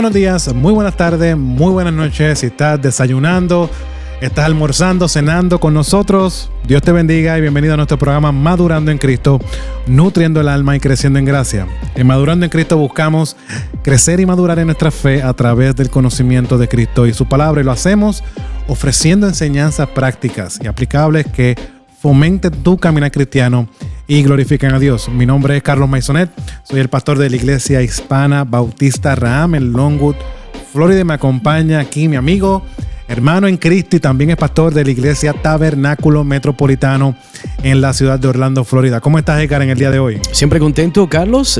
buenos días, muy buenas tardes, muy buenas noches. Si estás desayunando, estás almorzando, cenando con nosotros, Dios te bendiga y bienvenido a nuestro programa Madurando en Cristo, nutriendo el alma y creciendo en gracia. En Madurando en Cristo buscamos crecer y madurar en nuestra fe a través del conocimiento de Cristo y su palabra, y lo hacemos ofreciendo enseñanzas prácticas y aplicables que fomenten tu caminar cristiano y glorifiquen a Dios. Mi nombre es Carlos Maisonet, soy el pastor de la Iglesia Hispana Bautista Raham en Longwood, Florida. Me acompaña aquí mi amigo, hermano en Cristo, y también es pastor de la Iglesia Tabernáculo Metropolitano en la ciudad de Orlando, Florida. ¿Cómo estás, Edgar, en el día de hoy? Siempre contento, Carlos.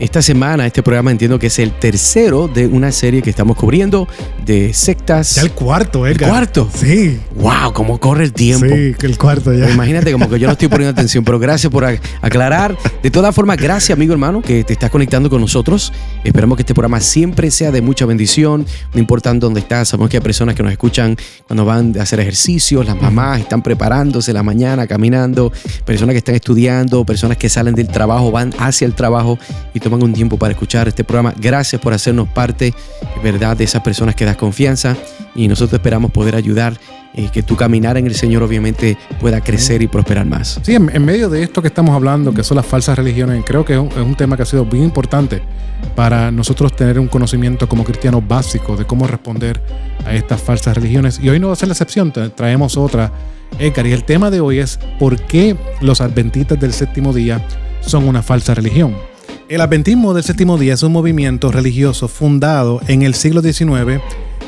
Esta semana, este programa entiendo que es el tercero de una serie que estamos cubriendo de sectas. Ya el cuarto, Edgar. ¿El cuarto? Sí. ¡Wow! ¿Cómo corre el tiempo? Sí, el cuarto ya. Imagínate, como que yo no estoy poniendo atención, pero gracias por aclarar. De todas formas, gracias, amigo hermano, que te estás conectando con nosotros. Esperamos que este programa siempre sea de mucha bendición, no importa dónde estás. Sabemos que hay personas que nos escuchan cuando van a hacer ejercicios, las mamás están preparándose la mañana, caminando, personas que están estudiando, personas que salen del trabajo, van hacia el trabajo y toman un tiempo para escuchar este programa. Gracias por hacernos parte, ¿verdad?, de esas personas que das confianza, y nosotros esperamos poder ayudar, que tu caminar en el Señor obviamente pueda crecer y prosperar más. Sí, en medio de esto que estamos hablando, que son las falsas religiones, creo que es un tema que ha sido bien importante para nosotros tener un conocimiento como cristianos básico de cómo responder a estas falsas religiones. Y hoy no va a ser la excepción, traemos otra, Edgar, y el tema de hoy es ¿por qué los adventistas del séptimo día son una falsa religión? El adventismo del séptimo día es un movimiento religioso fundado en el siglo XIX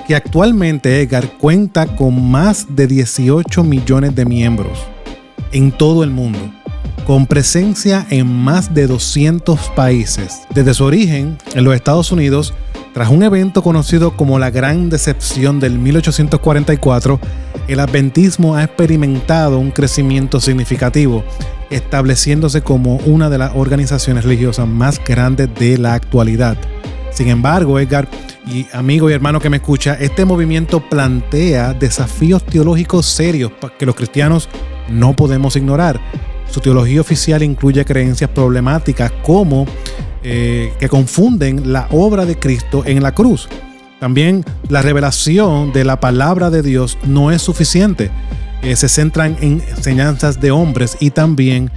que actualmente, Edgar, cuenta con más de 18 millones de miembros en todo el mundo, con presencia en más de 200 países. Desde su origen en los Estados Unidos, tras un evento conocido como la Gran Decepción del 1844, el adventismo ha experimentado un crecimiento significativo, estableciéndose como una de las organizaciones religiosas más grandes de la actualidad. Sin embargo, Edgar, y amigo y hermano que me escucha, este movimiento plantea desafíos teológicos serios que los cristianos no podemos ignorar. Su teología oficial incluye creencias problemáticas como que confunden la obra de Cristo en la cruz. También la revelación de la palabra de Dios no es suficiente. Se centran en enseñanzas de hombres, y también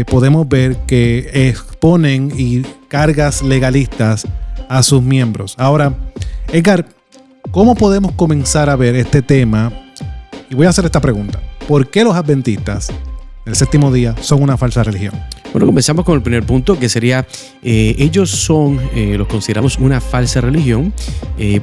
podemos ver que exponen y cargas legalistas a sus miembros. Ahora, Edgar, ¿cómo podemos comenzar a ver este tema? Y voy a hacer esta pregunta. ¿Por qué los adventistas del séptimo día son una falsa religión? Bueno, comenzamos con el primer punto, que sería, ellos los consideramos una falsa religión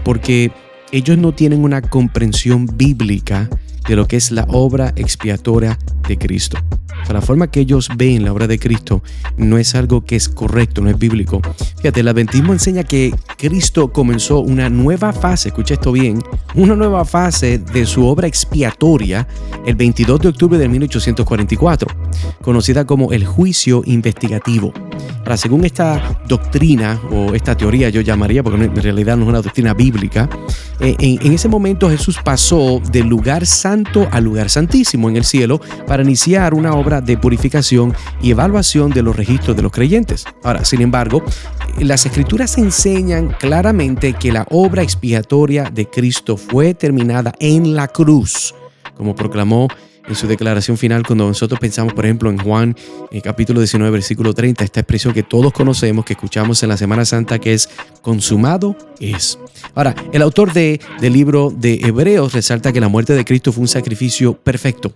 porque ellos no tienen una comprensión bíblica de lo que es la obra expiatoria de Cristo. O sea, la forma que ellos ven la obra de Cristo no es algo que es correcto, no es bíblico. Fíjate, el adventismo enseña que Cristo comenzó una nueva fase, escucha esto bien, una nueva fase de su obra expiatoria el 22 de octubre de 1844, conocida como el juicio investigativo. Ahora, según esta doctrina, o esta teoría yo llamaría, porque en realidad no es una doctrina bíblica, en ese momento Jesús pasó del lugar santo al lugar santísimo en el cielo para iniciar una obra de purificación y evaluación de los registros de los creyentes. Ahora, sin embargo, las escrituras enseñan claramente que la obra expiatoria de Cristo fue terminada en la cruz, como proclamó en su declaración final, cuando nosotros pensamos, por ejemplo, en Juan, capítulo 19, versículo 30, esta expresión que todos conocemos, que escuchamos en la Semana Santa, que es consumado es. Ahora, el autor del libro de Hebreos resalta que la muerte de Cristo fue un sacrificio perfecto,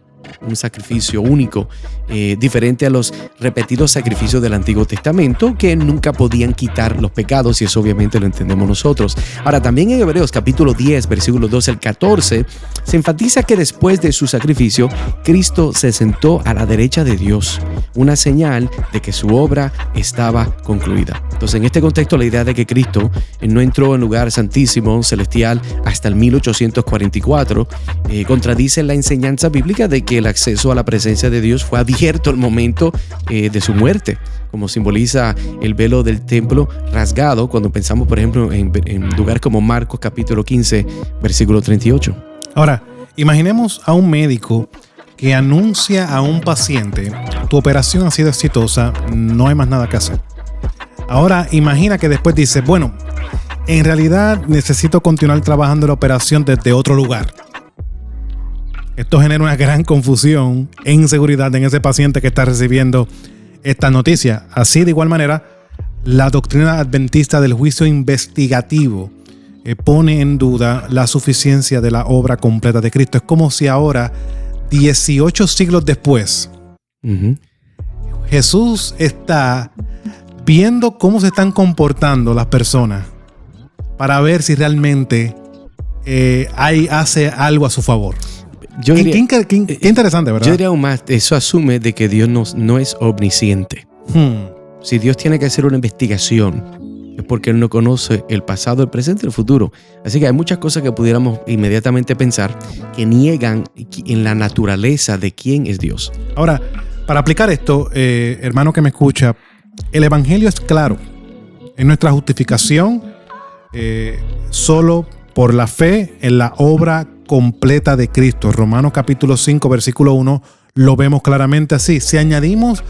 un sacrificio único, diferente a los repetidos sacrificios del Antiguo Testamento que nunca podían quitar los pecados, y eso obviamente lo entendemos nosotros. Ahora, también en Hebreos capítulo 10, versículos 12 al 14, se enfatiza que después de su sacrificio, Cristo se sentó a la derecha de Dios, una señal de que su obra estaba concluida. Entonces, en este contexto, la idea de que Cristo no entró en lugar santísimo, celestial, hasta el 1844, contradice la enseñanza bíblica de que el acceso a la presencia de Dios fue abierto al momento de su muerte, como simboliza el velo del templo rasgado cuando pensamos, por ejemplo, en lugares como Marcos capítulo 15, versículo 38. Ahora, imaginemos a un médico que anuncia a un paciente: tu operación ha sido exitosa, no hay más nada que hacer. Ahora imagina que después dice: bueno, en realidad necesito continuar trabajando la operación desde otro lugar. Esto genera una gran confusión e inseguridad en ese paciente que está recibiendo esta noticia. Así, de igual manera, la doctrina adventista del juicio investigativo pone en duda la suficiencia de la obra completa de Cristo. Es como si ahora, 18 siglos después, Jesús está viendo cómo se están comportando las personas para ver si realmente hace algo a su favor. Qué interesante, ¿verdad? Yo diría aún más, eso asume de que Dios no es omnisciente. Si Dios tiene que hacer una investigación, es porque Él no conoce el pasado, el presente y el futuro. Así que hay muchas cosas que pudiéramos inmediatamente pensar que niegan en la naturaleza de quién es Dios. Ahora, para aplicar esto, hermano que me escucha, el Evangelio es claro. En nuestra justificación, solo por la fe en la obra completa de Cristo. Romanos capítulo 5, versículo 1, lo vemos claramente así. Si añadimos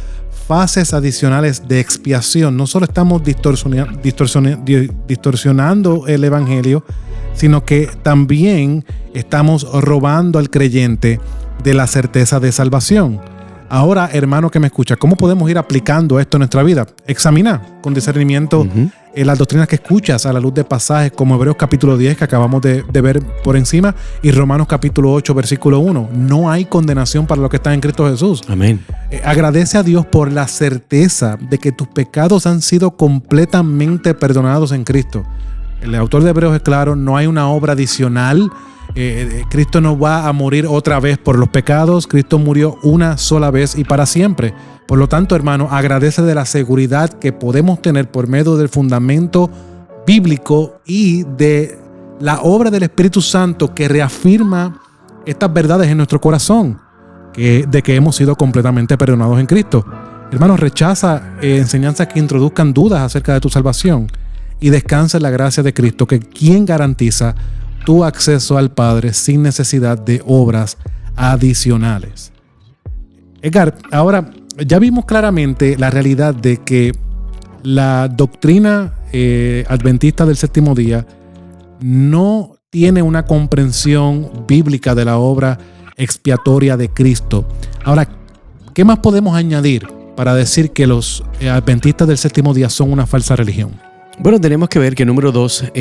fases adicionales de expiación, no solo estamos distorsionando el Evangelio, sino que también estamos robando al creyente de la certeza de salvación. Ahora, hermano que me escucha, ¿cómo podemos ir aplicando esto en nuestra vida? Examina con discernimiento las doctrinas que escuchas a la luz de pasajes como Hebreos capítulo 10 que acabamos de ver por encima y Romanos capítulo 8 versículo 1. No hay condenación para los que están en Cristo Jesús. Amén. Agradece a Dios por la certeza de que tus pecados han sido completamente perdonados en Cristo. El autor de Hebreos es claro, no hay una obra adicional. Cristo no va a morir otra vez por los pecados. Cristo murió una sola vez y para siempre. Por lo tanto, hermano, agradece de la seguridad que podemos tener por medio del fundamento bíblico y de la obra del Espíritu Santo que reafirma estas verdades en nuestro corazón, de que hemos sido completamente perdonados en Cristo. Hermano, rechaza enseñanzas que introduzcan dudas acerca de tu salvación y descansa en la gracia de Cristo, que quien garantiza tu acceso al Padre sin necesidad de obras adicionales. Edgar, ahora ya vimos claramente la realidad de que la doctrina adventista del séptimo día no tiene una comprensión bíblica de la obra expiatoria de Cristo. Ahora, ¿qué más podemos añadir para decir que los adventistas del séptimo día son una falsa religión? Bueno, tenemos que ver que número 2,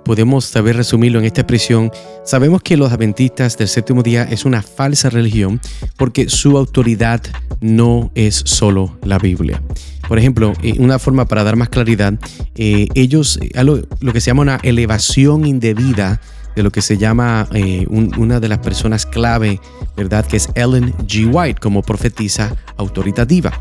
podemos saber resumirlo en esta expresión. Sabemos que los adventistas del séptimo día es una falsa religión porque su autoridad no es solo la Biblia. Por ejemplo, una forma para dar más claridad, ellos, lo que se llama una elevación indebida de lo que se llama una de las personas clave, ¿verdad? Que es Ellen G. White como profetisa autoritativa.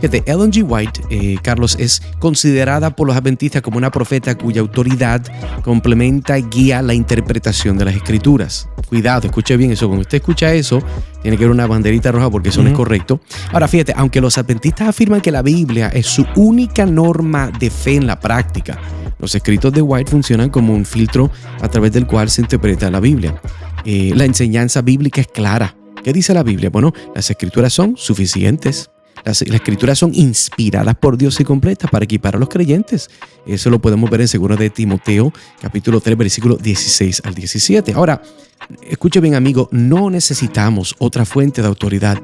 Fíjate, Ellen G. White, Carlos, es considerada por los adventistas como una profeta cuya autoridad complementa y guía la interpretación de las escrituras. Cuidado, escuche bien eso. Cuando usted escucha eso, tiene que ver una banderita roja porque eso no es correcto. Ahora, fíjate, aunque los adventistas afirman que la Biblia es su única norma de fe en la práctica, los escritos de White funcionan como un filtro a través del cual se interpreta la Biblia. La enseñanza bíblica es clara. ¿Qué dice la Biblia? Bueno, las escrituras son suficientes. Las escrituras son inspiradas por Dios y completas para equipar a los creyentes. Eso lo podemos ver en 2 de Timoteo, capítulo 3, versículos 16 al 17. Ahora, escuche bien, amigo, no necesitamos otra fuente de autoridad.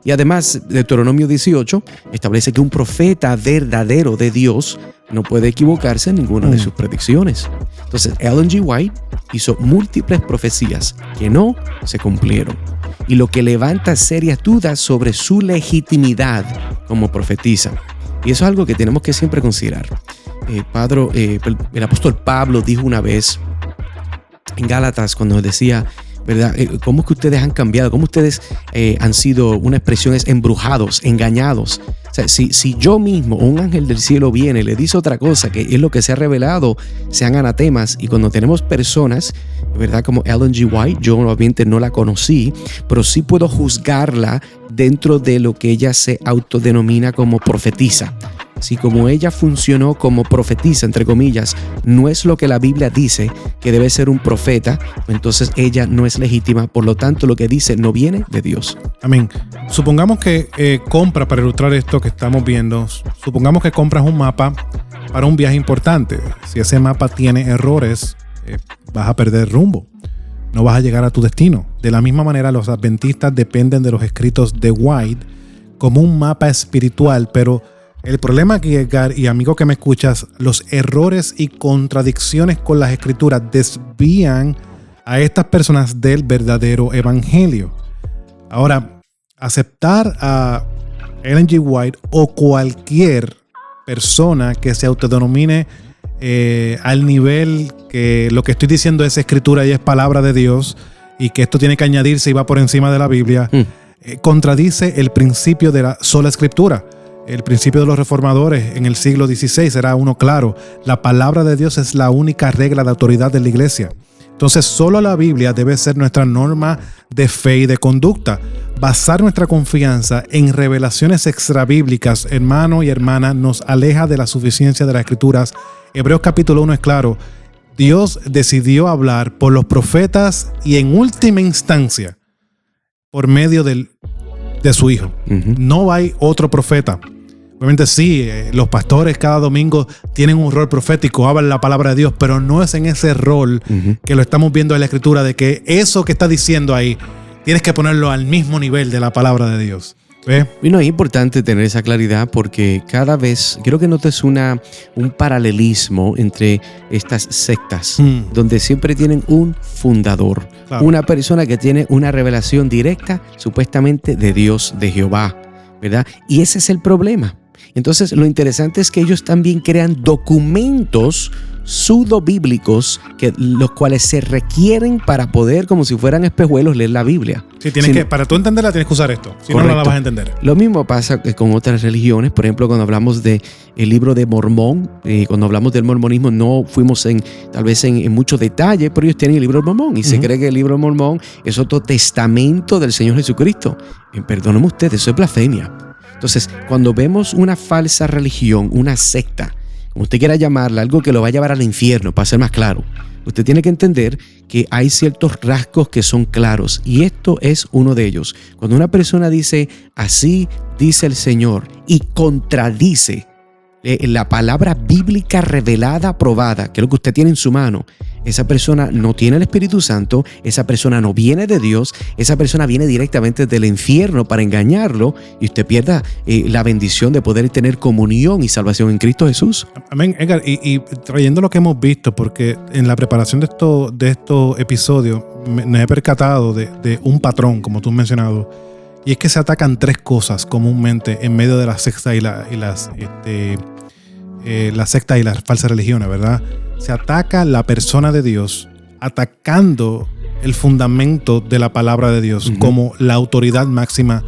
Y además, Deuteronomio 18 establece que un profeta verdadero de Dios no puede equivocarse en ninguna de sus predicciones. Entonces, Ellen G. White hizo múltiples profecías que no se cumplieron, y lo que levanta serias dudas sobre su legitimidad como profetisa. Y eso es algo que tenemos que siempre considerar. El apóstol Pablo dijo una vez en Gálatas cuando decía, ¿verdad? ¿Cómo es que ustedes han cambiado? ¿Cómo ustedes han sido, una expresión es embrujados, engañados? O sea, si yo mismo o un ángel del cielo viene y le dice otra cosa, que es lo que se ha revelado, sean anatemas. Y cuando tenemos personas, ¿verdad? Como Ellen G. White, yo obviamente no la conocí, pero sí puedo juzgarla dentro de lo que ella se autodenomina como profetisa. Si como ella funcionó como profetisa, entre comillas, no es lo que la Biblia dice que debe ser un profeta, entonces ella no es legítima. Por lo tanto, lo que dice no viene de Dios. Amén. Supongamos que compra, para ilustrar esto que estamos viendo, supongamos que compras un mapa para un viaje importante. Si ese mapa tiene errores, vas a perder rumbo. No vas a llegar a tu destino. De la misma manera, los adventistas dependen de los escritos de White como un mapa espiritual, pero el problema aquí, Edgar, y amigo que me escuchas, los errores y contradicciones con las escrituras desvían a estas personas del verdadero evangelio. Ahora, aceptar a Ellen G. White o cualquier persona que se autodenomine al nivel que lo que estoy diciendo es escritura y es palabra de Dios y que esto tiene que añadirse y va por encima de la Biblia, contradice el principio de la sola escritura. El principio de los reformadores en el siglo XVI era uno claro: la palabra de Dios es la única regla de autoridad de la iglesia. Entonces, solo la Biblia debe ser nuestra norma de fe y de conducta. Basar nuestra confianza en revelaciones extrabíblicas, hermano y hermana, nos aleja de la suficiencia de las Escrituras. Hebreos capítulo 1 es claro: Dios decidió hablar por los profetas y en última instancia por medio de su Hijo. No hay otro profeta. Obviamente sí, los pastores cada domingo tienen un rol profético, hablan la palabra de Dios, pero no es en ese rol que lo estamos viendo en la Escritura, de que eso que está diciendo ahí tienes que ponerlo al mismo nivel de la palabra de Dios. ¿Ve? Y no, es importante tener esa claridad porque cada vez quiero que notes un paralelismo entre estas sectas donde siempre tienen un fundador, claro, una persona que tiene una revelación directa supuestamente de Dios, de Jehová, ¿verdad? Y ese es el problema. Entonces, lo interesante es que ellos también crean documentos pseudo-bíblicos, los cuales se requieren para poder, como si fueran espejuelos, leer la Biblia. Sí, para tú entenderla tienes que usar esto, si no, no la vas a entender. Lo mismo pasa con otras religiones. Por ejemplo, cuando hablamos del libro de Mormón, cuando hablamos del mormonismo, no fuimos tal vez en mucho detalle, pero ellos tienen el libro de Mormón y se cree que el libro de Mormón es otro testamento del Señor Jesucristo. Perdónenme ustedes, eso es blasfemia. Entonces, cuando vemos una falsa religión, una secta, como usted quiera llamarla, algo que lo va a llevar al infierno, para ser más claro, usted tiene que entender que hay ciertos rasgos que son claros y esto es uno de ellos. Cuando una persona dice, así dice el Señor, y contradice la palabra bíblica revelada, aprobada, que es lo que usted tiene en su mano, esa persona no tiene el Espíritu Santo, esa persona no viene de Dios, esa persona viene directamente del infierno para engañarlo y usted pierda la bendición de poder tener comunión y salvación en Cristo Jesús. Amén, Edgar, y trayendo lo que hemos visto, porque en la preparación de estos episodios me he percatado de un patrón, como tú has mencionado, y es que se atacan tres cosas comúnmente en medio de la secta y las sectas y las falsas religiones, ¿verdad? Se ataca la persona de Dios, atacando el fundamento de la palabra de Dios como la autoridad máxima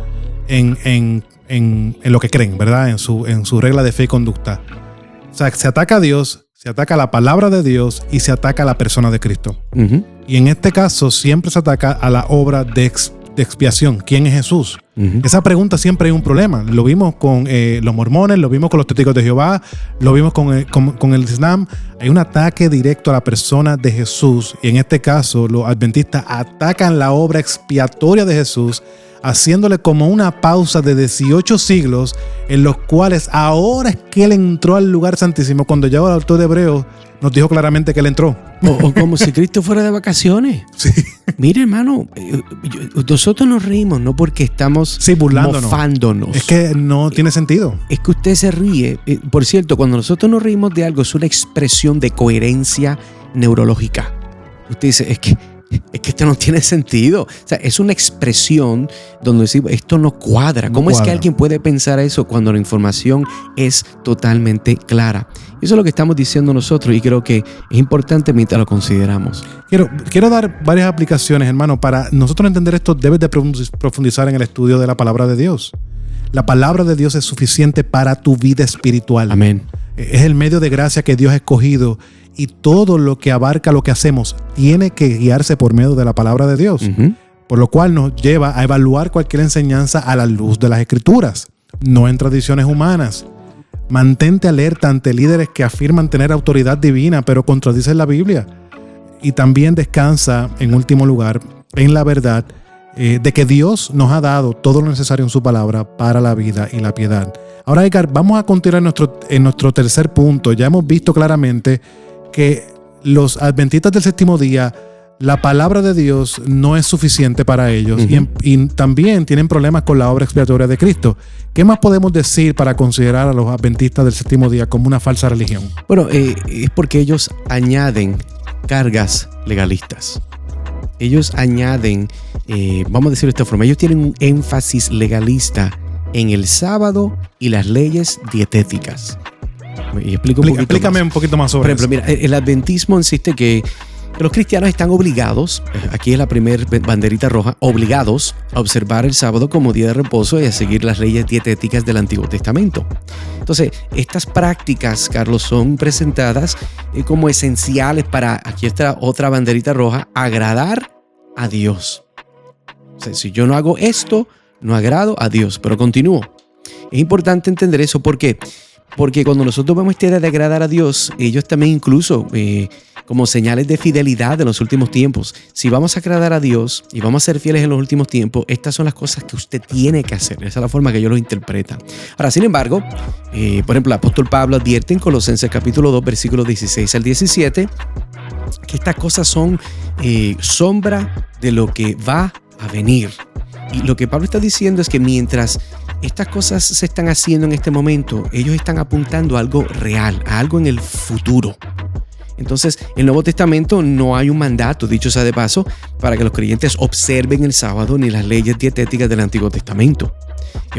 en lo que creen, ¿verdad? En su regla de fe y conducta. O sea, se ataca a Dios, se ataca a la palabra de Dios y se ataca a la persona de Cristo. Y en este caso siempre se ataca a la obra de expiación. ¿Quién es Jesús? Esa pregunta siempre hay un problema. Lo vimos con los mormones, lo vimos con los testigos de Jehová, lo vimos con el Islam. Hay un ataque directo a la persona de Jesús y en este caso los adventistas atacan la obra expiatoria de Jesús, haciéndole como una pausa de 18 siglos en los cuales ahora es que él entró al lugar santísimo, cuando ya el autor de Hebreos nos dijo claramente que él entró. O como si Cristo fuera de vacaciones. Sí. Mire, hermano, nosotros nos reímos no porque estamos mofándonos. Es que no tiene sentido. Es que usted se ríe. Por cierto, cuando nosotros nos reímos de algo, es una expresión de coherencia neurológica. Usted dice, es que esto no tiene sentido. O sea, es una expresión donde decimos, esto no cuadra. ¿Cómo es que alguien puede pensar eso cuando la información es totalmente clara? Eso es lo que estamos diciendo nosotros y creo que es importante mientras lo consideramos. Quiero dar varias aplicaciones, hermano. Para nosotros entender esto, debes de profundizar en el estudio de la palabra de Dios. La palabra de Dios es suficiente para tu vida espiritual. Amén. Es el medio de gracia que Dios ha escogido y todo lo que abarca lo que hacemos tiene que guiarse por medio de la palabra de Dios. Por lo cual nos lleva a evaluar cualquier enseñanza a la luz de las Escrituras, no en tradiciones humanas. Mantente alerta ante líderes que afirman tener autoridad divina, pero contradicen la Biblia. Y también descansa, en último lugar, en la verdad de que Dios nos ha dado todo lo necesario en su palabra para la vida y la piedad. Ahora, Edgar, vamos a continuar en nuestro tercer punto. Ya hemos visto claramente que los adventistas del séptimo día, la palabra de Dios no es suficiente para ellos. Y también tienen problemas con la obra expiatoria de Cristo. ¿Qué más podemos decir para considerar a los adventistas del séptimo día como una falsa religión? Bueno, es porque ellos añaden cargas legalistas. Ellos añaden, vamos a decirlo de esta forma, ellos tienen un énfasis legalista en el sábado y las leyes dietéticas. Y explícame un poquito más sobre eso. Por ejemplo, mira, el adventismo insiste que los cristianos están obligados, aquí es la primera banderita roja, obligados a observar el sábado como día de reposo y a seguir las leyes dietéticas del Antiguo Testamento. Entonces, estas prácticas, Carlos, son presentadas como esenciales para, aquí está otra banderita roja, agradar a Dios. O sea, si yo no hago esto, no agrado a Dios, pero continúo. Es importante entender eso. ¿Por qué? Porque cuando nosotros vemos esta idea de agradar a Dios, ellos también incluso como señales de fidelidad en los últimos tiempos. Si vamos a agradar a Dios y vamos a ser fieles en los últimos tiempos, estas son las cosas que usted tiene que hacer. Esa es la forma que ellos lo interpretan. Ahora, sin embargo, por ejemplo, el apóstol Pablo advierte en Colosenses capítulo 2, versículos 16 al 17, que estas cosas son sombra de lo que va a venir. Y lo que Pablo está diciendo es que mientras estas cosas se están haciendo en este momento, ellos están apuntando a algo real, a algo en el futuro. Entonces, en el Nuevo Testamento no hay un mandato, dicho sea de paso, para que los creyentes observen el sábado ni las leyes dietéticas del Antiguo Testamento.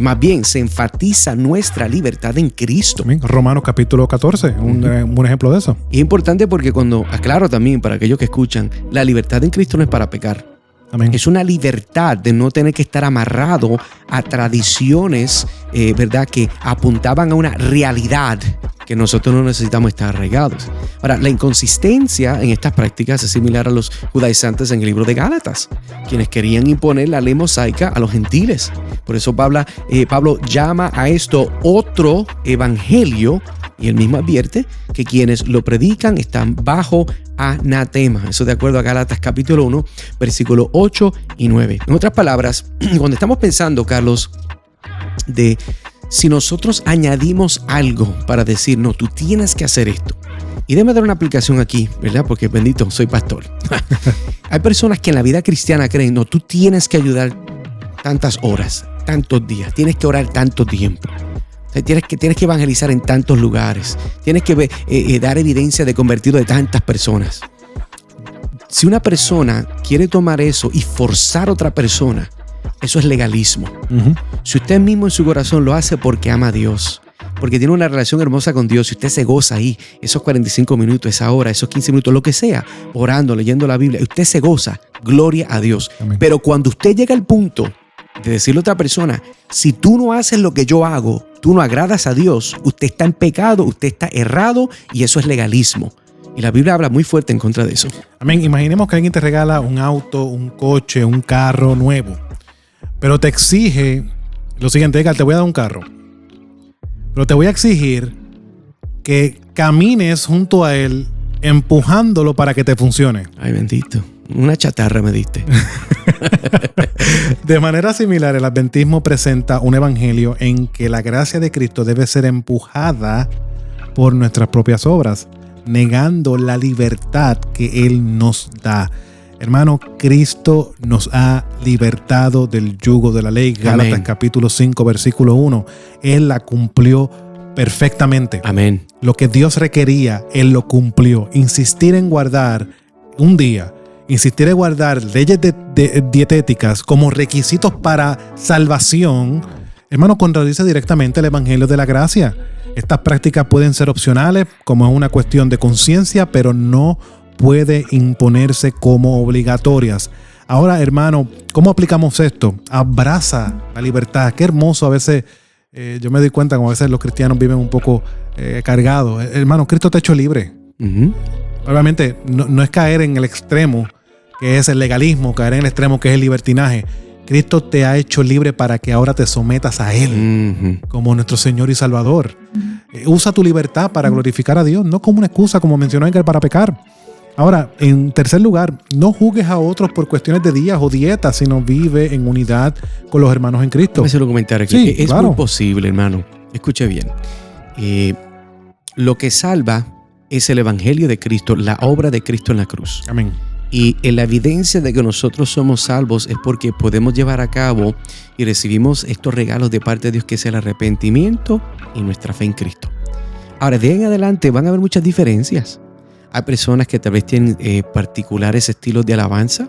Más bien, se enfatiza nuestra libertad en Cristo. Romanos capítulo 14, un buen ejemplo de eso. Y es importante porque cuando, aclaro también para aquellos que escuchan, la libertad en Cristo no es para pecar. Amén. Es una libertad de no tener que estar amarrado a tradiciones, ¿verdad?, que apuntaban a una realidad que nosotros no necesitamos estar arraigados. Ahora, la inconsistencia en estas prácticas es similar a los judaizantes en el libro de Gálatas, quienes querían imponer la ley mosaica a los gentiles. Por eso Pablo llama a esto otro evangelio, y él mismo advierte que quienes lo predican están bajo anatema. Eso de acuerdo a Gálatas capítulo 1, versículos 8 y 9. En otras palabras, cuando estamos pensando, Carlos, de si nosotros añadimos algo para decir, no, tú tienes que hacer esto. Y déjame dar una aplicación aquí, ¿verdad? Porque bendito, soy pastor. Hay personas que en la vida cristiana creen, no, tú tienes que ayudar tantas horas, tantos días, tienes que orar tanto tiempo. Tienes que evangelizar en tantos lugares. Tienes que dar evidencia de convertido de tantas personas. Si una persona quiere tomar eso y forzar a otra persona, eso es legalismo. Si usted mismo en su corazón lo hace porque ama a Dios, porque tiene una relación hermosa con Dios, si usted se goza ahí, esos 45 minutos, esa hora, esos 15 minutos, lo que sea, orando, leyendo la Biblia, usted se goza, gloria a Dios. Amén. Pero cuando usted llega al punto de decirle a otra persona, si tú no haces lo que yo hago, tú no agradas a Dios, usted está en pecado, usted está errado, y eso es legalismo. Y la Biblia habla muy fuerte en contra de eso. Amén. Imaginemos que alguien te regala un auto, un coche, un carro nuevo, pero te exige lo siguiente: Edgar, te voy a dar un carro, pero te voy a exigir que camines junto a él empujándolo para que te funcione. Ay, bendito. Una chatarra me diste. De manera similar, el adventismo presenta un evangelio en que la gracia de Cristo debe ser empujada por nuestras propias obras, negando la libertad que Él nos da. Hermano, Cristo nos ha libertado del yugo de la ley. Gálatas Amén. Capítulo 5, versículo 1. Él la cumplió perfectamente. Amén. Lo que Dios requería, Él lo cumplió. Insistir en guardar leyes dietéticas como requisitos para salvación, hermano, contradice directamente el evangelio de la gracia. Estas prácticas pueden ser opcionales, como es una cuestión de conciencia, pero no puede imponerse como obligatorias. Ahora, hermano, ¿cómo aplicamos esto? Abraza la libertad. Qué hermoso a veces. Yo me doy cuenta como a veces los cristianos viven un poco cargados. Hermano, Cristo te ha hecho libre. Obviamente no es caer en el extremo que es el legalismo, caer en el extremo que es el libertinaje. Cristo te ha hecho libre para que ahora te sometas a Él como nuestro Señor y Salvador. Usa tu libertad para glorificar a Dios, no como una excusa, como mencionó Edgar, para pecar. Ahora, en tercer lugar, no juzgues a otros por cuestiones de días o dietas, sino vive en unidad con los hermanos en Cristo. Déjame hacer un comentario aquí. Sí, es claro. muy posible, hermano, Escuche bien. Lo que salva es el Evangelio de Cristo, la obra de Cristo en la cruz. Amén. Y la evidencia de que nosotros somos salvos es porque podemos llevar a cabo y recibimos estos regalos de parte de Dios, que es el arrepentimiento y nuestra fe en Cristo. Ahora, de ahí en adelante van a haber muchas diferencias. Hay personas que tal vez tienen particulares estilos de alabanza.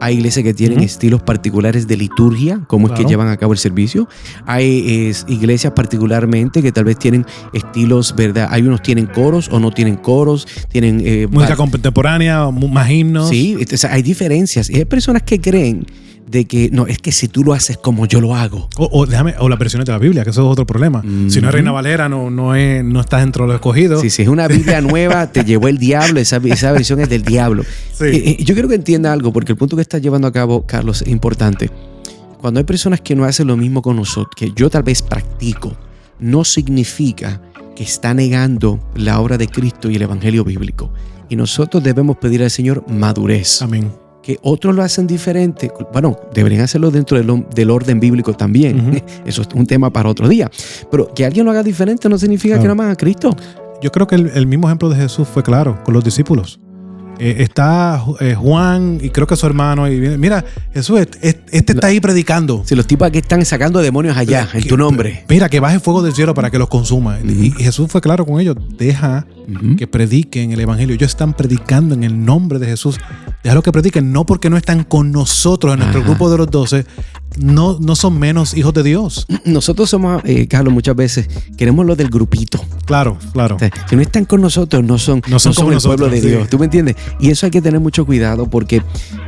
Hay iglesias que tienen estilos particulares de liturgia, cómo es que llevan a cabo el servicio. Hay iglesias particularmente que tal vez tienen estilos, ¿verdad? Hay unos tienen coros o no tienen coros, tienen música contemporánea, más himnos. Sí, entonces hay diferencias. Y hay personas que creen de que no, es que si tú lo haces como yo lo hago. O las versiones de la Biblia, que eso es otro problema. Si no es Reina Valera, no estás dentro de los escogidos. Sí, si es una Biblia nueva, te llevó el diablo, esa versión es del diablo. Sí. Yo quiero que entienda algo, porque el punto que estás llevando a cabo, Carlos, es importante. Cuando hay personas que no hacen lo mismo con nosotros, que yo tal vez practico, no significa que está negando la obra de Cristo y el Evangelio bíblico. Y nosotros debemos pedir al Señor madurez. Amén. Que otros lo hacen diferente, bueno, deberían hacerlo dentro del orden bíblico también. Eso es un tema para otro día. Pero que alguien lo haga diferente no significa que no aman a Cristo. Yo creo que el mismo ejemplo de Jesús fue claro con los discípulos. Está Juan y creo que su hermano. Y mira, Jesús, está ahí predicando. Si los tipos aquí están sacando demonios allá en tu nombre. Mira, que baje fuego del cielo para que los consuma. Y Jesús fue claro con ellos. Deja que prediquen el evangelio. Ellos están predicando en el nombre de Jesús. Déjalo que prediquen, no porque no están con nosotros en nuestro grupo de los 12. No son menos hijos de Dios. Nosotros somos, Carlos, muchas veces queremos lo del grupito. Claro. O sea, si no están con nosotros, no son como el pueblo de Dios. ¿Tú me entiendes? Y eso hay que tener mucho cuidado, porque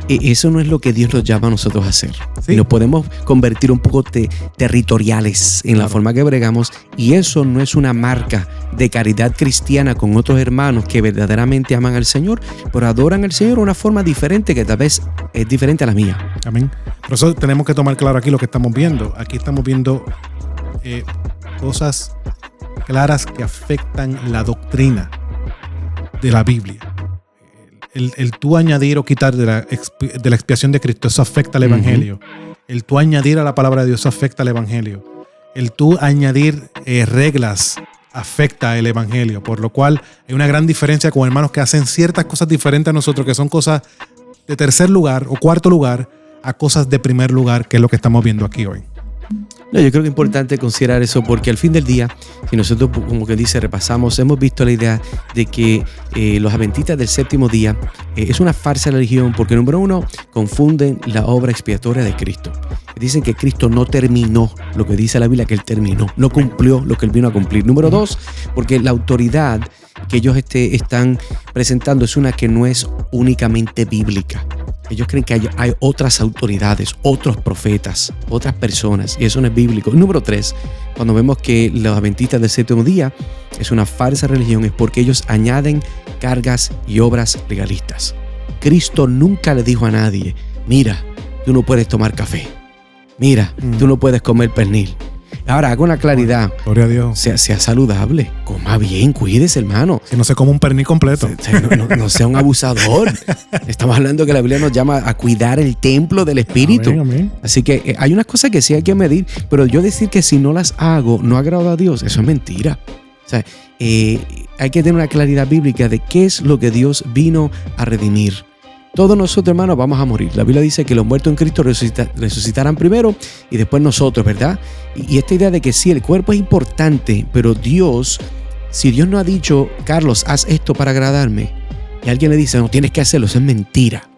eso no es lo que Dios nos llama a nosotros a hacer. Sí. Nos podemos convertir un poco territoriales en la forma que bregamos, y eso no es una marca de caridad cristiana con otros hermanos que verdaderamente aman al Señor, pero adoran al Señor de una forma diferente, que tal vez es diferente a la mía. Amén. Por eso tenemos que tomar claro aquí lo que estamos viendo. Aquí estamos viendo cosas claras que afectan la doctrina de la Biblia. El tú añadir o quitar de la expiación de Cristo, eso afecta al evangelio. El tú añadir a la palabra de Dios, eso afecta al evangelio. El tú añadir reglas afecta el evangelio, por lo cual hay una gran diferencia con hermanos que hacen ciertas cosas diferentes a nosotros, que son cosas de tercer lugar o cuarto lugar, a cosas de primer lugar, que es lo que estamos viendo aquí hoy. No, yo creo que es importante considerar eso, porque al fin del día, si nosotros, como que dice, repasamos, hemos visto la idea de que los adventistas del séptimo día es una falsa religión, porque número uno, confunden la obra expiatoria de Cristo. Dicen que Cristo no terminó lo que dice la Biblia que Él terminó, no cumplió lo que Él vino a cumplir. Número dos, porque la autoridad que ellos están presentando es una que no es únicamente bíblica. Ellos creen que hay otras autoridades, otros profetas, otras personas, y eso no es bíblico. Número tres, cuando vemos que los adventistas del séptimo día es una falsa religión, es porque ellos añaden cargas y obras legalistas. Cristo nunca le dijo a nadie: mira, tú no puedes tomar café, mira, tú no puedes comer pernil. Ahora, hago una claridad. Gloria a Dios. Sea saludable, coma bien, cuídese, hermano. Que no se coma un pernil completo. No sea un abusador. Estamos hablando que la Biblia nos llama a cuidar el templo del Espíritu. Amén. Así que hay unas cosas que sí hay que medir, pero yo decir que si no las hago, no agrado a Dios, eso es mentira. O sea, hay que tener una claridad bíblica de qué es lo que Dios vino a redimir. Todos nosotros, hermanos, vamos a morir. La Biblia dice que los muertos en Cristo resucitarán primero y después nosotros, ¿verdad? Y esta idea de que sí, el cuerpo es importante, pero Dios, si Dios no ha dicho: Carlos, haz esto para agradarme, y alguien le dice: no, tienes que hacerlo, eso es mentira.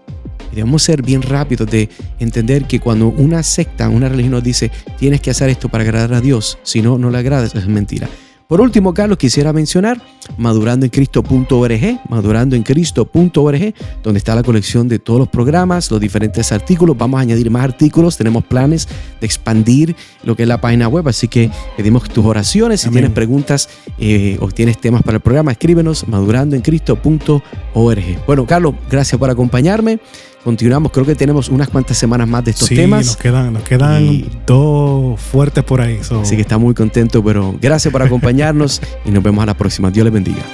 Y debemos ser bien rápidos de entender que cuando una secta, una religión nos dice: tienes que hacer esto para agradar a Dios, si no, no le agradas, eso es mentira. Por último, Carlos, quisiera mencionar madurandoencristo.org, donde está la colección de todos los programas, los diferentes artículos. Vamos a añadir más artículos. Tenemos planes de expandir lo que es la página web, así que pedimos tus oraciones. Si tienes preguntas o tienes temas para el programa, escríbenos madurandoencristo.org. Bueno, Carlos, gracias por acompañarme. Continuamos, creo que tenemos unas cuantas semanas más de estos temas. Nos quedan dos fuertes por ahí. Así que está muy contento, pero gracias por acompañarnos y nos vemos a la próxima. Dios les bendiga.